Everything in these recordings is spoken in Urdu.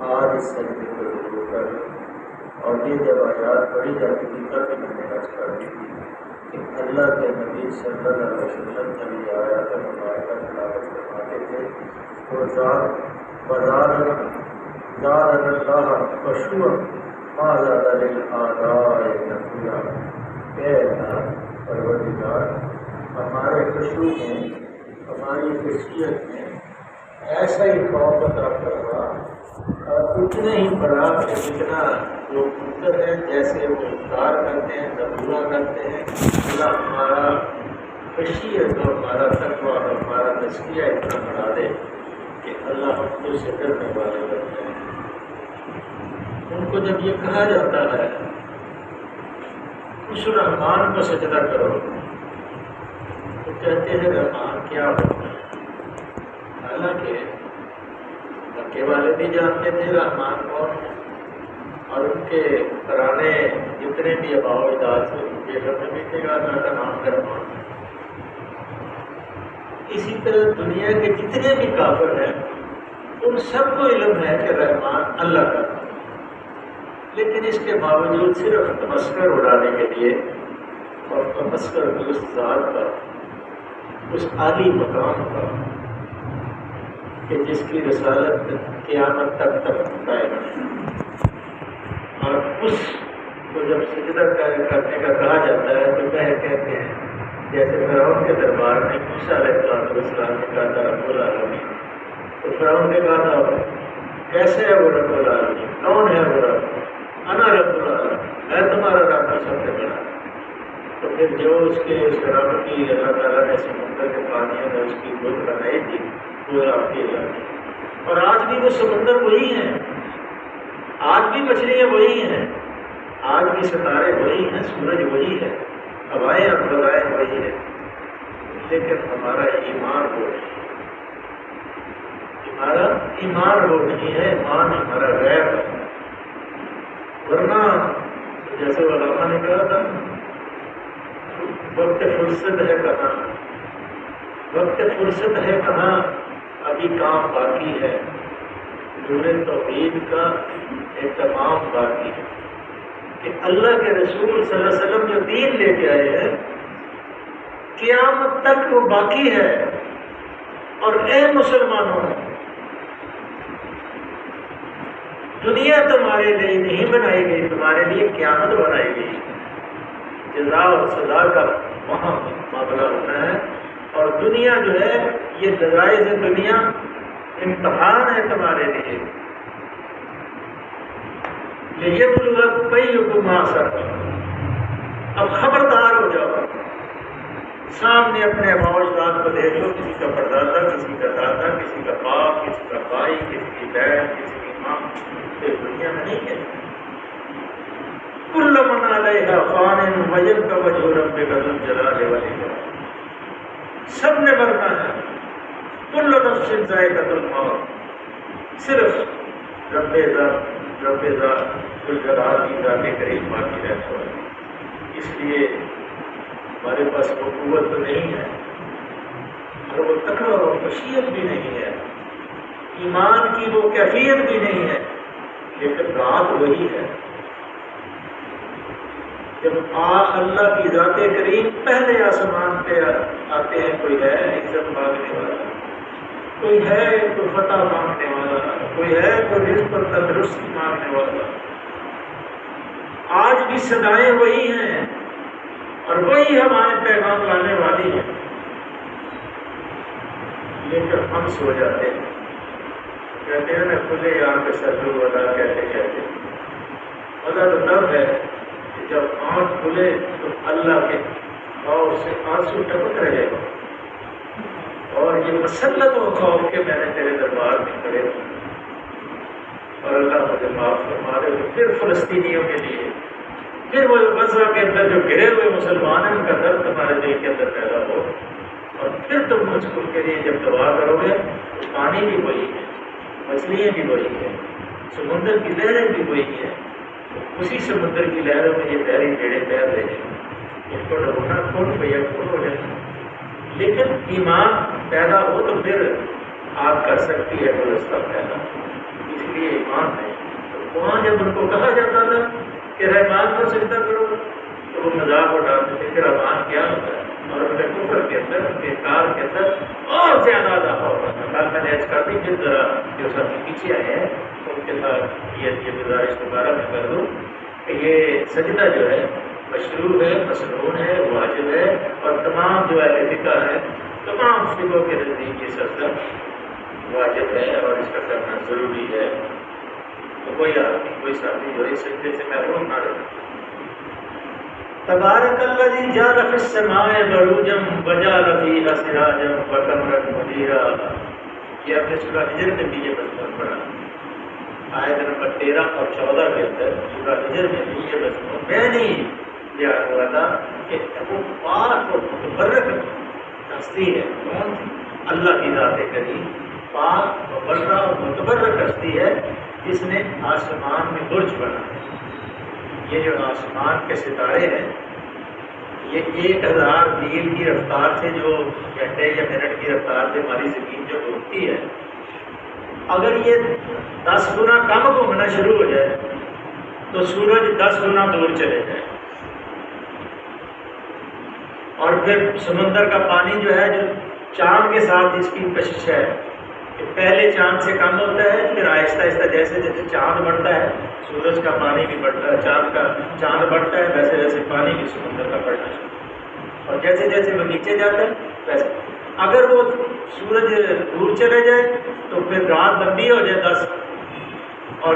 آج اس سجدے کو ضرور کر، اور یہ جب آیات پڑھی جاتی تھی تب بھی میں نے عرض کر دی تھی کہ اللہ کے نبی صلی اللہ علیہ وسلم جب یہ آیات مبارکہ تلاوت فرماتے تھے اور زاد اللہ خشوع ما زاد للآداء نفورا، اے اللہ پروردگار ہمارے خشوع میں، ہماری خشیت میں ایسا ہی خوف عطا فرما اور اتنا ہی بڑا کہ جتنا جو پتر ہیں جیسے وہ انکار کرتے ہیں، نفورا کرتے ہیں، اللہ ہمارا خشیت اور ہمارا تقویٰ اور ہمارا تزکیہ اتنا بڑھا دے کہ اللہ ہم کو سے ڈرنے والے بنتے ہیں۔ ان کو جب یہ کہا جاتا ہے اس رحمان کو سجدہ کرو تو کہتے ہیں رحمان کیا ہوتا ہے؟ حالانکہ مکے والے بھی جانتے تھے رحمان کون ہے، اور ان کے پرانے جتنے بھی آباء و اجداد سے ان کے گھر میں بھی تھے اللہ کا نام رحمان۔ اسی طرح دنیا کے جتنے بھی کافر ہیں ان سب کو علم ہے کہ رحمان اللہ کا، لیکن اس کے باوجود صرف تمسخر اڑانے کے لیے اور تمسخر اس ذات کا، اس عالی مقام کا کہ جس کی رسالت قیامت تک قائم ہے، اور اس کو جب سجدہ کرنے کا کہا جاتا ہے تو کہتے ہیں جیسے فرعون کے دربار میں موسیٰ علیہ السلام نے کہا تھا رب العالمین، تو فرعون نے کہا تھا کیسے ہے وہ رب العالمین، کون ہے وہ رب؟ انا رب العالمین، میں تمہارا رب ہوں سب سے بڑا۔ تو پھر جو اس رب کی اللہ تعالیٰ نے سمندر کے پانیوں میں اس کی بت بنائی تھی وہ آپ کی اللہ کی، اور آج بھی وہ سمندر وہی ہیں، آج بھی مچھلیاں وہی ہیں، آج بھی ستارے وہی ہیں، سورج وہی ہے، ہوائیں اور فضائیں وہی ہے، لیکن ہمارا ایمان وہ نہیں، ہمارا ایمان وہ نہیں ہے، ایمان ہمارا غیب ہے۔ ورنہ جیسے علماء نے کہا تھا وقت فرصت ہے کہاں، وقت فرصت ہے کہاں، ابھی کام باقی ہے، نور توحید کا اہتمام باقی ہے کہ اللہ کے رسول صلی اللہ علیہ وسلم جو دین لے کے آئے ہیں قیامت تک وہ باقی ہے۔ اور اے مسلمانوں، دنیا تمہارے لیے نہیں بنائی گئی، تمہارے لیے قیامت بنائی گئی، جزا اور سزا کا وہاں معاملہ ہونا ہے، اور دنیا جو ہے یہ جزائز دنیا امتحان ہے تمہارے لیے، لِيَبْلُوَكُمْ أَيُّكُمْ۔ اب خبردار ہو جاؤ، سامنے اپنے آباء و اجداد کو دیکھ لو، کسی کا پردادا، کسی کا دادا، کسی کا باپ، کسی کا بھائی، کسی کی بہن، کسی کی ماں، اس دنیا میں نہیں ہے۔ كُلُّ مَنْ عَلَيْهَا فَانٍ وَيَبْقَى وَجْهُ رَبِّكَ ذُو الْجَلَالِ وَالْإِكْرَامِ۔ سب نے مرنا ہے، كُلُّ نَفْسٍ ذَائِقَةُ الْمَوْتِ، صرف رب ذات ذوالجلال کی ذات کریم باقی رہتا ہے۔ اس لیے ہمارے پاس وہ قوت تو نہیں ہے، اور وہ تقویٰ اور خشیت بھی نہیں ہے، ایمان کی وہ کیفیت بھی نہیں ہے، لیکن بات وہی ہے۔ جب اللہ کی ذات کریم پہلے آسمان پہ آتے ہیں، کوئی ہے عزت مانگنے والا، کوئی ہے کوئی فتح مانگنے والا، کوئی ہے کوئی رزق اور تندرستی مانگنے والا۔ آج بھی صدائیں وہی ہیں اور وہی ہمارے پیغام لانے والی ہیں، لیکن ہم سو جاتے ہیں، کہتے ہیں نا کھلے آنکھ سرو ودا کہتے کہتے مزہ تو تب ہے کہ جب آنکھ کھلے تو اللہ کے خوف سے آنسو ٹپک رہے ہو، اور یہ مسلط و خوف کہ میں نے تیرے دربار میں کھڑے اور اللہ مجھے معاف فرما دے۔ پھر فلسطینیوں کے لیے، پھر وہ غزہ کے اندر جو گرے ہوئے مسلمان ہیں ان کا درد تمہارے دل کے اندر پیدا ہو، اور پھر تم مجھ کو کے لیے جب دعا کرو گے تو پانی بھی وہی ہے، مچھلیاں بھی وہی ہیں، سمندر کی لہریں بھی وہی ہیں، اسی سمندر کی لہروں میں یہ بحری بیڑے تیر رہے ہیں، ان کو ڈبونا کھول بھیا کھول ہو جائے۔ لیکن ایمان پیدا ہو تو پھر آپ کر سکتی ہے گلستہ پیدا، اس لیے ایمان ہے۔ تو وہاں جب ان کو کہا جاتا تھا کہ رحمان کو سجدہ کرو تو وہ مذاق اٹھاتے تھے کہ رحمان کیا ہوتا ہے، اور ان کے کفر کے اندر، ان کے انکار کے اندر اور زیادہ اضافہ ہوتا تھا۔ کل میں نے ایس کر دی، پھر ذرا جو سب پیچھے آئے ہیں ان کے ساتھ یہ گزارش دوبارہ میں کر دوں کہ یہ سجدہ جو ہے مشروع ہے، مسنون ہے، واجب ہے، اور تمام جو اہل فقہ ہے، تمام فقہوں کے نزدیک یہ سجدہ واجب ہے اور اس کا کرنا ضروری ہے۔ تو کوئی آدمی، کوئی ساتھی جو اس سجدے سے محروم نہ رہے۔ تبارک الذی جعل فی السماء بروجا وجعل فیہا سراجا وقمرا منیرا، یہ اپنے سورہ ہجر میں بھی یہ مضمون پڑھا، آیت نمبر 13 اور 14 کے اندر سورہ ہجر میں بھی یہ مضمون میں نہیں بیان ہوا تھا کہ وہ پاک اور متبرک ہستی ہے۔ کون؟ اللہ کی ذات کریم پاک مبرہ اور متبرک ہستی ہے جس نے آسمان میں برج بنایا۔ یہ جو آسمان کے ستارے ہیں یہ 1000 میل کی رفتار سے، جو گھنٹے یا منٹ کی رفتار سے ہماری زمین جو گھومتی ہے، اگر یہ 10 گنا کم گھومنا شروع ہو جائے تو سورج 10 گنا دور چلے جائے، اور پھر سمندر کا پانی جو ہے، جو چاند کے ساتھ جس کی کشش ہے کہ پہلے چاند سے کم ہوتا ہے، پھر آہستہ آہستہ جیسے جیسے چاند بڑھتا ہے سورج کا پانی بھی بڑھتا ہے، چاند بڑھتا ہے، ویسے ویسے پانی بھی سمندر کا بڑھنا شروع ہوتا ہے، اور جیسے جیسے وہ نیچے جاتا ہے ویسے اگر وہ سورج دور چلے جائے تو پھر رات لمبی ہو جائے 10، اور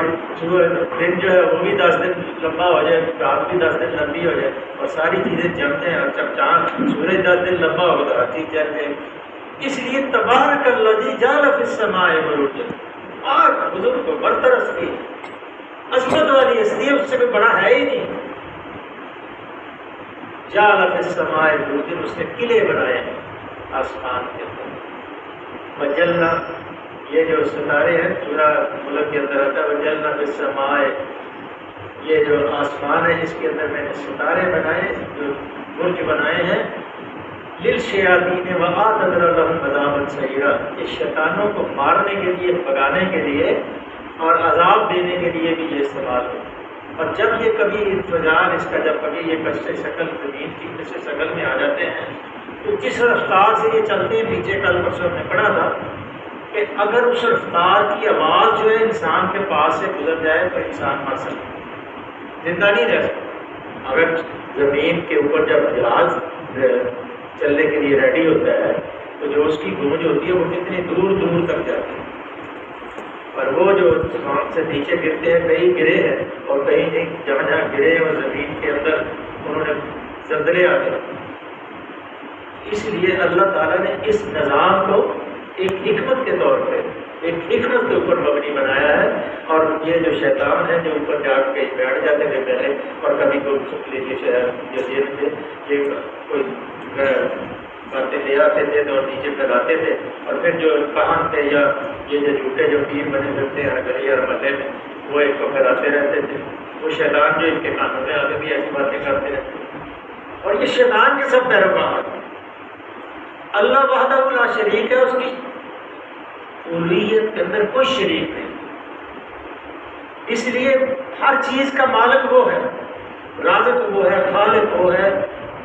دن جو ہے وہ بھی 10 دن لمبا ہو جائے، رات بھی 10 دن لمبی ہو جائے، اور ساری چیزیں جمتے ہیں، اور جب چاند سورج 10 دن لمبا ہوگا تو ہر چیز جم جائے۔ اس لیے تبارک الذی جعل فی السماء بروجا، پاک بزرگ و برتر ہستی، عظمت والی ہستی ہے، اس سے کوئی بڑا ہے ہی نہیں۔ جعل فی السماء بروجا، اس نے قلعے بنائے ہیں آسمان کے اندر۔ وجلنا، یہ جو ستارے ہیں سورہ ملک کے اندر آتا ہے وجلنا فی السماء، یہ جو آسمان ہے اس کے اندر میں نے ستارے بنائے، جو برج بنائے ہیں، للشیاطین وآتدر لهم عذابا سعیرا، یہ شیطانوں کو مارنے کے لیے، بھگانے کے لیے اور عذاب دینے کے لیے بھی یہ استعمال ہو۔ اور جب یہ کبھی انفجار اس کا، جب کبھی یہ کشش شکل زمین کی کشش شکل میں آ جاتے ہیں تو جس رفتار سے یہ چلتے ہیں، پیچھے کل پرسوں میں پڑھا تھا کہ اگر اس رفتار کی آواز جو ہے انسان کے پاس سے گزر جائے تو انسان مر سکتا، زندہ نہیں رہ سکتا۔ اگر زمین کے اوپر جب جہاز چلنے کے لیے ریڈی ہوتا ہے تو جو اس کی گونج ہوتی ہے وہ کتنی دور دور تک جاتی ہے، اور وہ جو آسمان سے نیچے گرتے ہیں، کہیں گرے ہیں اور کہیں نہیں، جہاں جہاں گرے ہیں وہ زمین کے اندر انہوں نے زلزلے آ گئے۔ اس لیے اللہ تعالیٰ نے اس نظام کو ایک حکمت کے طور پہ، ایک حکمت کے اوپر مبنی بنایا ہے، اور یہ جو شیطان ہیں جو اوپر جا کے بیٹھ جاتے تھے پہلے، اور کبھی کوئی جزیرے تھے یہ کوئی باتیں لے آتے تھے اور نیچے پھیلاتے تھے، اور پھر جو کہاں تھے یا یہ جو جھوٹے جو پیر بنے پھرتے ہیں گلی اور محلے میں، وہ ایک کو پھیلاتے رہتے تھے، وہ شیطان جو ان کے کانوں میں آگے بھی ایسی باتیں کرتے رہتے ہیں، اور یہ شیطان کے سب پیروکار ہیں۔ اللہ وحدہ لا شریک ہے، اس کی الوہیت کے اندر کوئی شریک نہیں، اس لیے ہر چیز کا مالک وہ ہے، رازق وہ ہے، خالق وہ ہے،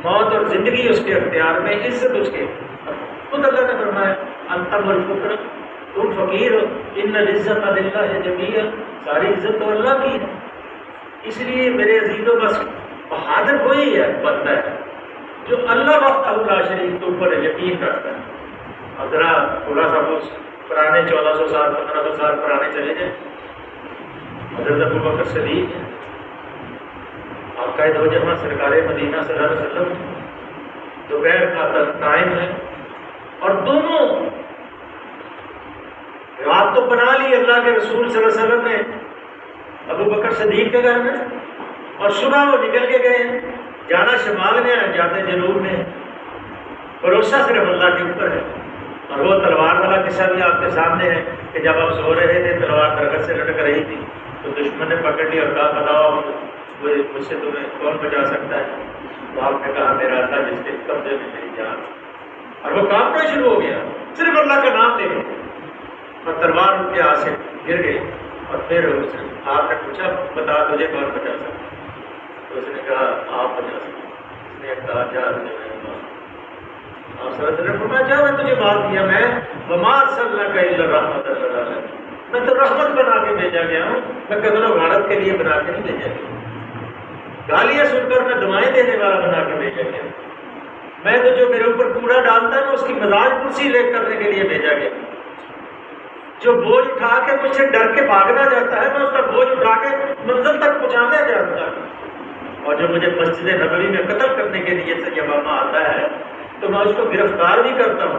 موت اور زندگی اس کے اختیار میں، عزت اس کے۔ خود اللہ نے فرمایا انتم الفقراء، تم فقیر ہو، ان العزت للہ جميعا، ساری عزت تو اللہ کی ہے۔ اس لیے میرے عزیزوں بس بہادر وہی ہے، بنتا ہے جو اللہ وحدہ لا شریک کے اوپر یقین رکھتا ہے، اب ذرا تھوڑا سا وہ پرانے 1400 سال 1500 سال پرانے چلے جائیں. حضرت ابوبکر صدیق ہیں، آقا دو جہاں سرکار مدینہ صلی اللہ علیہ وسلم، دوپہر کا ٹائم ہے اور دونوں رات تو بنا لی اللہ کے رسول صلی اللہ علیہ وسلم نے ابوبکر صدیق کے گھر میں، اور صبح وہ نکل کے گئے ہیں. جانا شمال میں ہے، جاتے جنوب میں. بھروسہ صرف اللہ کے اوپر ہے. اور وہ تلوار والا قصہ بھی آپ کے سامنے ہے کہ جب آپ سو رہے تھے تلوار درخت سے لٹک رہی تھی تو دشمن نے پکڑ لی اور کہا بتاؤ مجھ سے تمہیں کون بچا سکتا ہے؟ تو آپ نے کہا میرا اللہ جس کے قبضے میں میری جان. اور وہ کانپنا شروع ہو گیا صرف اللہ کا نام لے کے، اور تلوار ان کے ہاتھ سے گر گئی. اور پھر آپ نے پوچھا بتا تجھے کون بچا سکتا؟ تو اس نے کہا آپ بچا سکتے. اس نے کہا جا تجھے میں آپ صلی اللہ علیہ وسلم فرمایا جا میں تجھے بات دیا، میں وما ارسلناک الا رحمۃ للعالمین، میں تو رحمت بنا کے بھیجا گیا ہوں، میں قتل و غارت کے لیے بنا کے نہیں بھیجا گیا. گالیاں سن کر میں دعائیں دینے والا بنا کے بھیجا گیا. میں تو جو میرے اوپر کوڑا ڈالتا ہے میں اس کی مزاج پرسی لے کرنے کے لیے بھیجا گیا. جو بوجھ اٹھا کے مجھ سے ڈر کے بھاگنا جاتا ہے میں اس کا بوجھ اٹھا کے منزل تک پہنچانا چاہتا ہوں. اور جو مجھے مسجد نبوی میں قتل کرنے کے لیے سے یمامہ آتا ہے تو میں اس کو گرفتار بھی کرتا ہوں،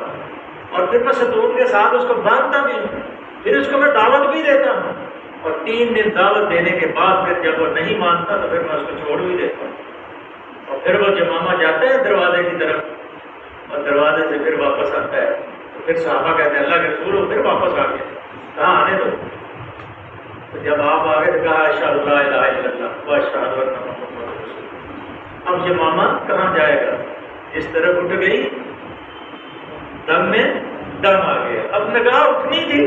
اور پھر میں ستون کے ساتھ اس کو باندھتا بھی ہوں، پھر اس کو میں دعوت بھی دیتا ہوں، اور 3 دن دعوت دینے کے بعد پھر جب وہ نہیں مانتا تو پھر میں اس کو چھوڑ بھی دیتا ہوں. اور پھر وہ یمامہ جاتا ہے دروازے کی طرف اور دروازے سے پھر واپس آتا ہے. تو پھر صحابہ کہتے ہیں اللہ کے رسول ہو پھر واپس آ گئے. کہاں آنے دو. تو جب آپ آگے تو کہا اشہد لا الہ الا اللہ واشہد ان محمد رسول اللہ. اب یمامہ کہاں جائے گا؟ اس طرف اٹھ گئی، دم میں دم آ گیا. اب نگاہ اٹھنی تھی،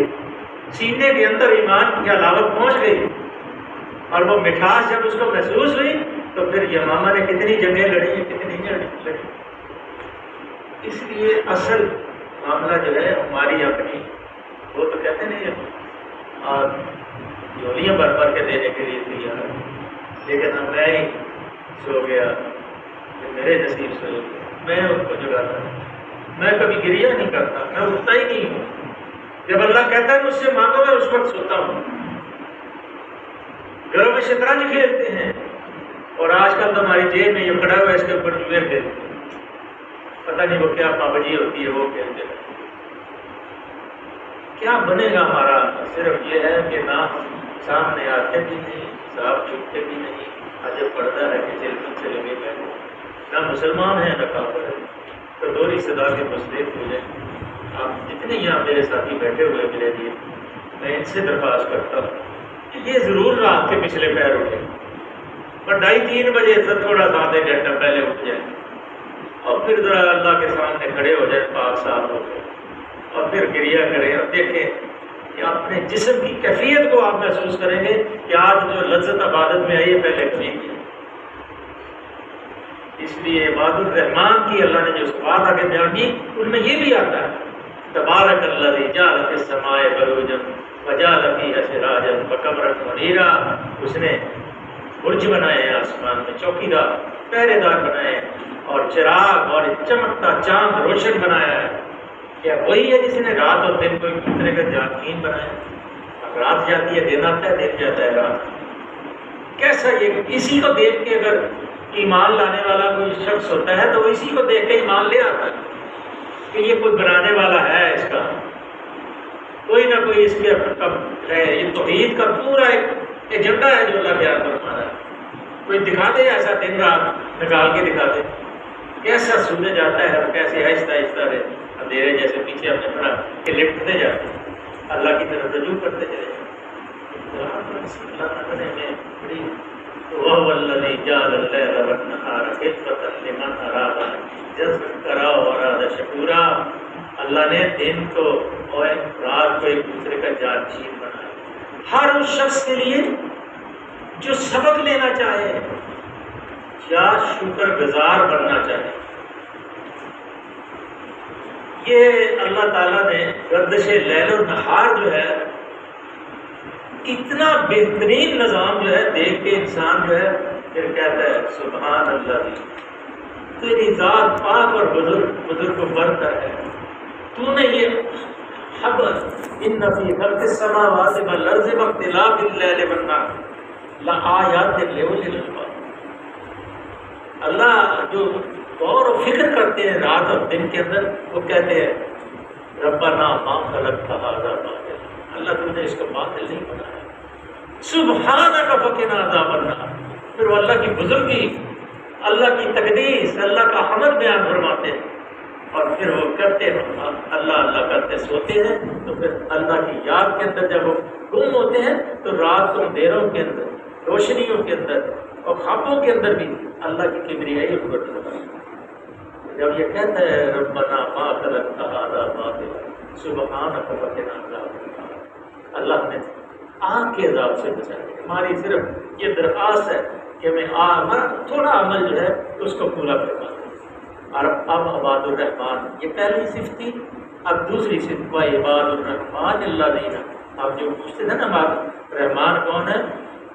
سینے کے اندر ایمان کی حلاوت پہنچ گئی، اور وہ مٹھاس جب اس کو محسوس ہوئی تو پھر یمامہ نے کتنی جنگیں لڑی ہیں، کتنی لڑی. اس لیے اصل معاملہ جو ہے ہماری اپنی، وہ تو کہتے نہیں اور جھولیاں بھر بھر کے دینے کے لیے تیار ہے، لیکن اب میں ہی سو گیا کہ میرے نصیب سے ہو گیا. میں ان کو جگاتا ہوں، میں کبھی گریہ نہیں کرتا، میں اٹھتا ہی نہیں ہوں. جب اللہ کہتا ہے مجھ سے مانگو میں اس وقت سوتا ہوں. گھروں میں شطرنج کھیلتے ہیں اور آج کل تو ہماری جیب میں یہ پڑا ہوا ہے اس کے اوپر جوئے کھیلتے ہیں، پتہ نہیں وہ کیا پابجی ہوتی ہے وہ کھیلتے ہیں. کیا بنے گا ہمارا؟ صرف یہ ہے کہ نہ سامنے آتے بھی نہیں، صاحب چھپتے بھی نہیں، عجب پڑتا ہے کہ چلتے سے لگے بیٹھے، نہ مسلمان ہیں نہ کافر ہیں. تو دوہری صدا کے مسلک ہو جائیں. آپ جتنے یہاں میرے ساتھی بیٹھے ہوئے میرے لیے، میں ان سے درخواست کرتا ہوں کہ یہ ضرور رات کے پچھلے پیر اٹھے، پر 2:30-3 بجے سے تھوڑا سا آدھے گھنٹہ پہلے اٹھ جائیں، اور پھر ذرا اللہ کے سامنے کھڑے ہو جائیں پاک صاف ہو جائیں، اور پھر گریہ کریں اور دیکھیں کہ اپنے جسم کی کیفیت کو آپ محسوس کریں گے کہ آج جو لذت عبادت میں آئی ہے پہلے کبھی نہیں. اس لیے عباد الرحمان کی اللہ نے جو صفات آگے بیان کی ان میں یہ بھی آتا ہے تبارک الذی جعل فی السماء بروجا وجعل فیہا سراجا وقمرا منیرا. اس نے برج بنائے ہیں آسمان میں، چوکیدار پہرے دار بنائے ہیں، اور چراغ اور چمکتا چاند روشن بنایا ہے. کیا وہی ہے جس نے رات اور دن کو ایک دوسرے کا جانشین بنایا؟ اب رات جاتی ہے دن آتا ہے، دن جاتا ہے رات. کیسا یہ، اسی کو دیکھ کے اگر ایمان لانے والا کوئی شخص ہوتا ہے تو وہ اسی کو دیکھ کے ایمان لے آتا ہے کہ یہ کوئی بنانے والا ہے، اس کا کوئی نہ کوئی اس کے ہے. یہ توحید کا پورا ایک ایجنڈا ہے جو اللہ بیان فرما رہا ہے. کوئی دکھا دے ایسا دن رات نکال کے دکھا دے، کیسا سورج جاتا ہے اور کیسے آہستہ آہستہ اندھیرے جیسے پیچھے ہم نے پڑھا کہ لپٹتے جاتے ہیں، اللہ کی طرف رجوع کرتے چلے جاتے. وَهُوَ الَّذِي جَعَلَ اللَّيْلَ وَالنَّهَارَ خِلْفَةً لِمَنْ أَرَادَ شَكُورًا وَأَرَادَ شَكُورًا. اللہ نے دن کو اور رات کو ایک دوسرے کا جانشین بنایا ہر اس شخص کے لیے جو سبق لینا چاہے یا شکر گزار بننا چاہے. یہ اللہ تعالیٰ نے گردش لیل و نہار جو ہے اتنا بہترین نظام جو ہے دیکھ کے انسان جو ہے پھر کہتا ہے سبحان اللہ، تیری ذات پاک اور بزرگ کو برتر ہے. تو نے یہ خبر ان فی خلق السماوات والارض واختلاف اللیل والنہار لآیات لأولی الالباب. اللہ جو غور و فکر کرتے ہیں رات اور دن کے اندر وہ کہتے ہیں ربنا ما خلقت ھذا باطلا. اللہ تو نے اس کو باطل نہیں بنایا. سبحانک فقنا عذاب النار. پھر وہ اللہ کی بزرگی، اللہ کی تقدیس، اللہ کا حمد بیان فرماتے ہیں اور پھر وہ کرتے ہیں اللہ اللہ کرتے سوتے ہیں. تو پھر اللہ کی یاد کے اندر جب وہ گم ہوتے ہیں تو رات کو اندھیروں کے اندر، روشنیوں کے اندر اور خوابوں کے اندر بھی اللہ کی کبریائی قدرت ہوتا ہے. جب یہ کہتا ہے ربنا ما خلقت ھذا باطلا سبحانک فقنا عذاب النار، اللہ نے آگ کے عذاب سے بچایا. ہماری صرف یہ درخواست ہے کہ ہمیں تھوڑا عمل جو ہے اس کو پورا کرنا ہے. اور اب عباد الرحمان یہ پہلی صفت تھی. اب دوسری صفت و عباد الرحمان الذین. آپ جو پوچھتے تھے نا رحمان کون ہے،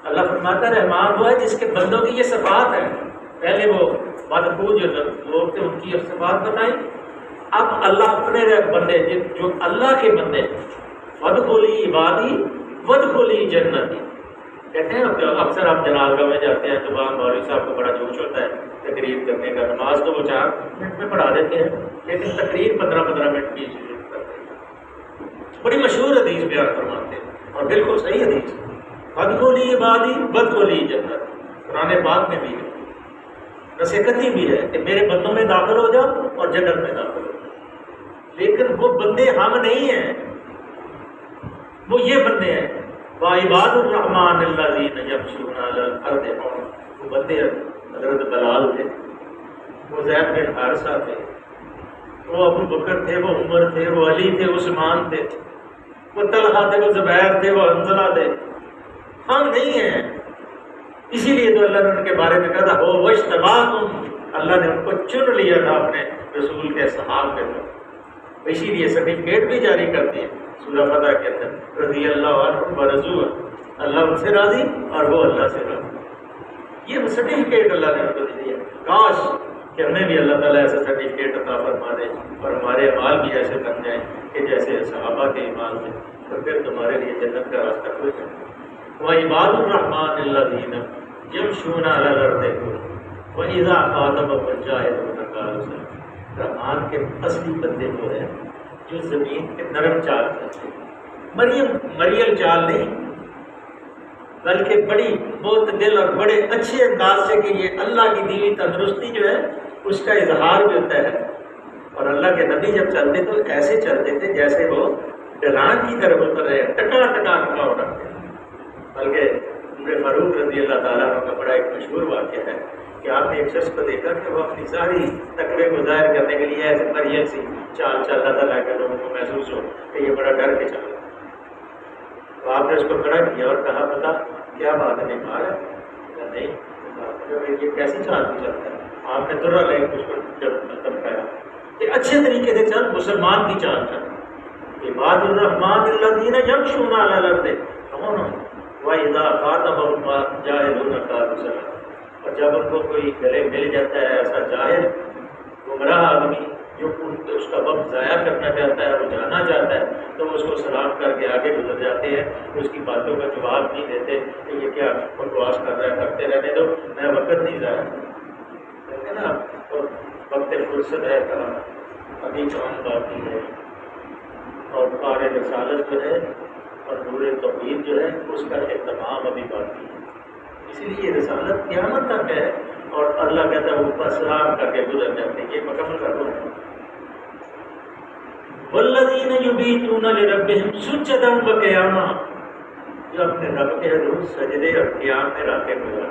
اللہ فرماتا ہے رحمان وہ ہے جس کے بندوں کی یہ صفات ہے. پہلے وہ مدعو جو لوگ تھے ان کی صفات بتائیں. اب اللہ اپنے بندے جو اللہ کے بندے وادخلی عبادی وادخلی جنتی کہتے ہیں. اکثر آپ جنازہ میں جاتے ہیں تو وہاں مولوی صاحب کو بڑا جوش ہوتا ہے تقریر کرنے کا. نماز تو وہ 4 منٹ میں پڑھا دیتے ہیں لیکن تقریر 15-15 منٹ کی کرتے ہیں. بڑی مشہور حدیث بیان فرماتے ہیں اور بالکل صحیح حدیث. وادخلی عبادی وادخلی جنتی قرآن پاک میں بھی ہے، نصیحتی بھی ہے کہ میرے بندوں میں داخل ہو جاؤ اور جنت میں داخل ہو جاؤ. لیکن وہ بندے ہم نہیں ہیں، وہ یہ بندے ہیں وعباد الرحمن الذین یمشون علی الارض حونا. وہ بندے حضرت بلال تھے، وہ زید بن حارثہ تھے، وہ ابو بکر تھے، وہ عمر تھے، وہ علی تھے، وہ عثمان تھے، وہ طلحہ تھے، وہ زبیر تھے، وہ حنظلہ تھے. ہم نہیں ہیں. اسی لیے تو اللہ نے ان کے بارے میں کہا تھا وہ وجتباکم، اللہ نے ان کو چن لیا تھا اپنے رسول کے صحاب کے طور. اسی لیے سرٹیفکیٹ بھی جاری کرتے ہیں سورہ فتح کے اندر رضی اللہ عنہ ورضوا. اللہ ان سے راضی اور وہ اللہ سے راضی. یہ سرٹیفکیٹ اللہ نے ان کو دیا. کاش کہ ہمیں بھی اللہ تعالیٰ ایسا سرٹیفکیٹ عطا فرما دے اور ہمارے اعمال بھی ایسے بن جائیں کہ جیسے صحابہ کے اعمال تھے، تو پھر تمہارے لیے جنت کا راستہ کھل جائے. وعباد الرحمن الذین یمشون علی الارض واذا خاطبهم الجاہلون قالوا سلاما. رحمان کے اصلی بندے وہ ہیں جو زمین کے نرم چال چلتے ہیں. مریم چال نہیں بلکہ بڑی بہت دل اور بڑے اچھے انداز سے کہ یہ اللہ کی دی ہوئی تندرستی جو ہے اس کا اظہار بھی ہوتا ہے. اور اللہ کے نبی جب چلتے تو ایسے چلتے تھے جیسے وہ ڈھلان کی طرف اتر رہے ہیں، ٹکا ٹکا ٹکا ہو رہے ہیں. بلکہ عمر فاروق رضی اللہ تعالیٰ عنہ کا بڑا ایک مشہور واقعہ ہے کہ آپ نے ایک شخص کو دیکھا کہ وہ اپنی ساری تقوی کو ظاہر کرنے کے لیے ایسے مریم سی چال چل رہا تھا تاکہ لوگوں کو محسوس ہو کہ یہ بڑا ڈر کے چل رہا ہے. تو آپ نے اس کو کھڑا کیا اور کہا بتا کیا بات ہے؟ نہیں مارا یا نہیں، یہ کیسی چال بھی چلتا ہے؟ آپ نے درا لے اس کو جب دمکایا کہ اچھے طریقے سے چل، مسلمان کی چال چل. عباد الرحمن الذین یمشون علی الارض حونا وَإِذَا خَاطَبَهُمُ الْجَاهِلُونَ قَالُوا سَلَامًا. اور جب ان کو کوئی گلے مل جاتا ہے ایسا جاہل گمراہ آدمی جو اس کا وقت ضائع کرنا چاہتا ہے، وہ جانا چاہتا ہے، تو اس کو سلام کر کے آگے گزر جاتے ہیں. اس کی باتوں کا جواب نہیں دیتے کہ یہ کیا بکواس کر رہا ہے، کرتے رہنے دو، میں وقت نہیں ضائع کرتے نا. اور وقت فرصت ہے کہاں، ابھی کام باقی ہے. اور کار رسالت جو ہے اور نور توحید جو ہے اس کا اہتمام ابھی باقی ہے. اسی لیے رسالت قیامت تک ہے اور اللہ کہتا ہے اوپر سلام کر کے گزر جاتے ہیں. یہ مکمل کر دو. والذین یبیتون لربہم سجدا وقیاما، جو اپنے رب کے حضور سجدے اور قیام میں رہتے ہوئے،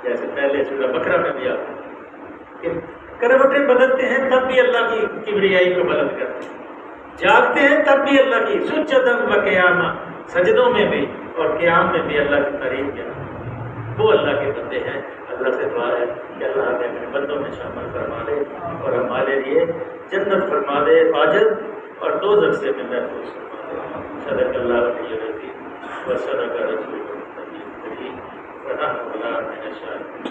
جیسے پہلے سورہ بقرہ میں بھی آتا کہ کروٹیں بدلتے ہیں تب بھی اللہ کی کبریائی کو بلند کرتے ہیں، جاگتے ہیں تب بھی اللہ کی سجدا وقیاما، سجدوں میں بھی اور قیام میں بھی اللہ کی تعریف کیا. وہ اللہ کے بندے ہیں. اللہ سے دعا ہے کہ اللہ ہمیں اپنے بندوں میں شامل فرما دے اور ہمارے لیے جنت فرما دے، حفاظت اور دوزخ سے بھی محفوظ فرما دے. صدق اللہ علیہ العظیم و صدق رسول النبی الکریم ونحن علی من الشاہدین.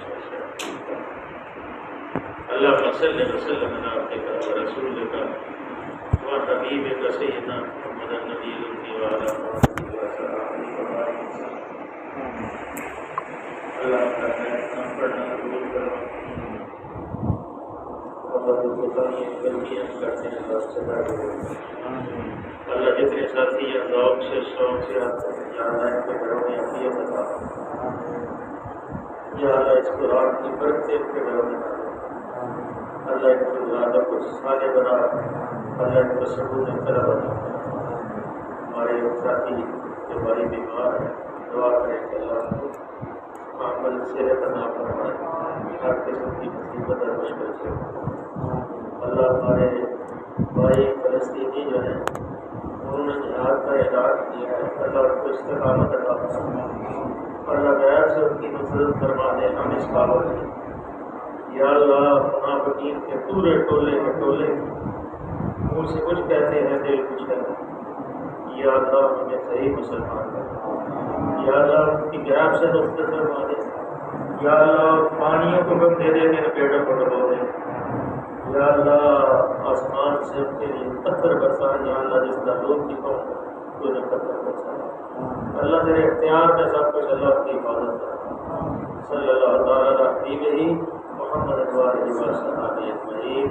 اللهم صل وسلم علی عبدک ورسولک حبیبک سیدنا محمد النبی الامی وعلی آلہ وصحبہ وسلم۔ اللہ کا پڑھنا قبول کرنا، اللہ کو غلطیاں کرتے ہیں اللہ سے اللہ جتنے ساتھی یا ذوق سے شوق سے آتے ہیں یا اللہ ان کے گھروں میں عافیت عطا یا اللہ اس قرآن کی برکت ان کے گھروں میں اللہ ان کو زیادہ کچھ صالح بنا، اللہ ان کو سکون طرح بنا۔ ہمارے ساتھی جو بھائی بیمار ہیں دعا کریں کہ اللہ کو عمل صحت عطا فرمائے، ہر قسم کی مصیبت اور مشکل سے اللہ ہمارے بھائی فلسطینی جو ہیں انہوں نے جہاد کا اعلان کیا ہے، اللہ ان کو استقامت عطا فرمائے، اللہ غیر سے ان کی نصرت فرما دے۔ ہم اس قابل ہیں یا اللہ منافقین کے پورے ٹولے کے ٹولے منہ سے کچھ کہتے ہیں دل کچھ کہتے ہیں، یا اللہ ہمیں صحیح مسلمان کر، یا اللہ ان کی غیب سے نصرت فرما دے، یا اللہ پانیوں کو کم دے دے میرے پیڑوں کو ڈبو دے، یا اللہ آسمان سے ان کے لیے پتھر برسا، یا اللہ جس کا لوگ کی قوم تو نے پتھر برسا، اللہ تیرے اختیار میں سب کچھ، اللہ کی حفاظت کر، صلی اللہ تعالیٰ علیہ محمد وآلہ وصحبہ اجمعین۔